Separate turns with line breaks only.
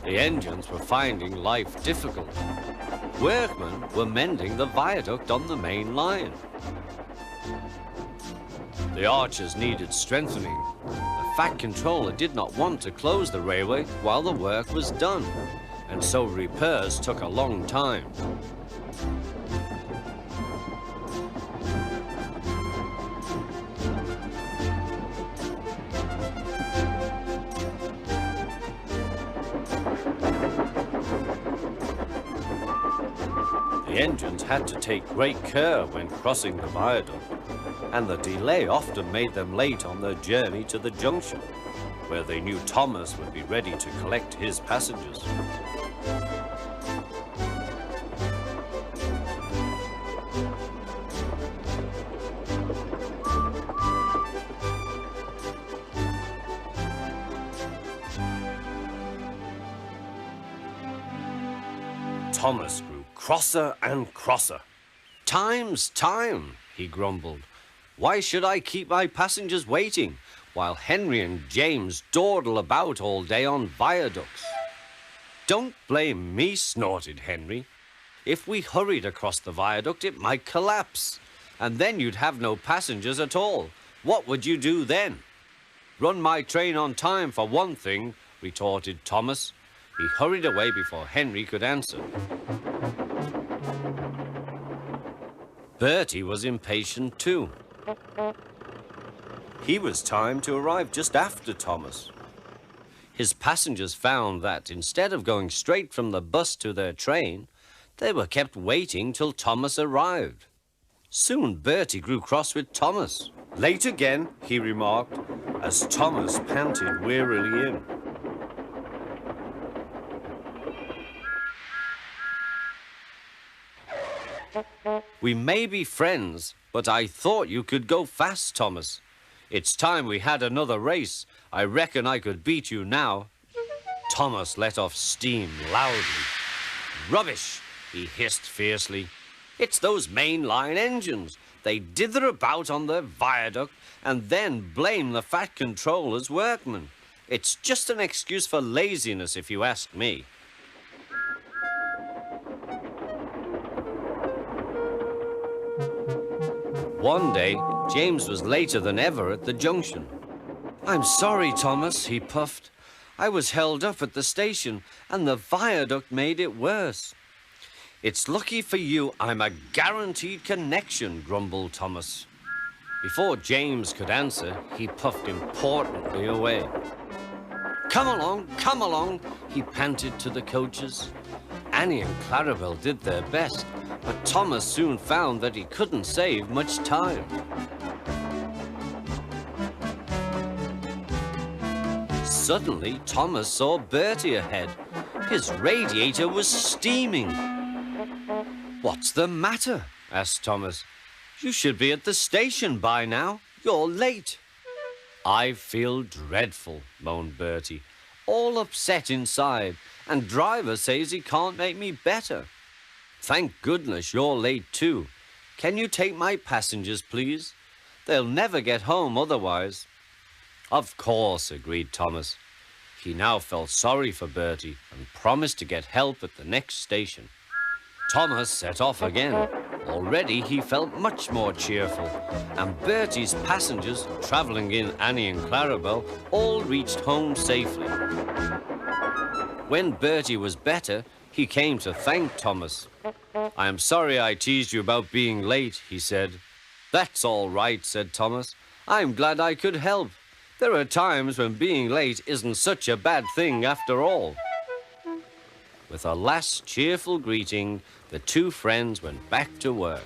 The engines were finding life difficult. Workmen were mending the viaduct on the main line. The arches needed strengthening. The Fat Controller did not want to close the railway while the work was done, and so repairs took a long time. The engines had to take great care when crossing the viaduct, and the delay often made them late on their journey to the junction, where they knew Thomas would be ready to collect his passengers. Thomas grew crosser and crosser. "Time's time," he grumbled. "Why should I keep my passengers waiting while Henry and James dawdle about all day on viaducts?" "Don't blame me," snorted Henry. "If we hurried across the viaduct, it might collapse, and then you'd have no passengers at all. What would you do then?" "Run my train on time, for one thing," retorted Thomas. He hurried away before Henry could answer. Bertie was impatient too. He was timed to arrive just after Thomas. His passengers found that instead of going straight from the bus to their train, they were kept waiting till Thomas arrived. Soon Bertie grew cross with Thomas. "Late again," he remarked, as Thomas panted wearily in. "We may be friends, but I thought you could go fast, Thomas. It's time we had another race. I reckon I could beat you now." Thomas let off steam loudly. "Rubbish," he hissed fiercely. "It's those mainline engines. They dither about on their viaduct and then blame the Fat Controller's workmen. It's just an excuse for laziness, if you ask me." One day, James was later than ever at the junction. "I'm sorry, Thomas," he puffed. "I was held up at the station, and the viaduct made it worse." "It's lucky for you I'm a guaranteed connection," grumbled Thomas. Before James could answer, he puffed importantly away. Come along," he panted to the coaches. Annie and Clarabel did their best, but Thomas soon found that he couldn't save much time. Suddenly, Thomas saw Bertie ahead. His radiator was steaming. "What's the matter?" asked Thomas. "You should be at the station by now. You're late." "I feel dreadful," moaned Bertie. "All upset inside, and driver says he can't make me better." "Thank goodness you're late too. Can you take my passengers, please? They'll never get home otherwise." "Of course," agreed Thomas. He now felt sorry for Bertie and promised to get help at the next station. Thomas set off again. Already he felt much more cheerful, and Bertie's passengers, travelling in Annie and Clarabel, all reached home safely. When Bertie was better, he came to thank Thomas. "I am sorry I teased you about being late," he said. "That's all right," said Thomas. "I'm glad I could help. There are times when being late isn't such a bad thing after all." With a last cheerful greeting, the two friends went back to work.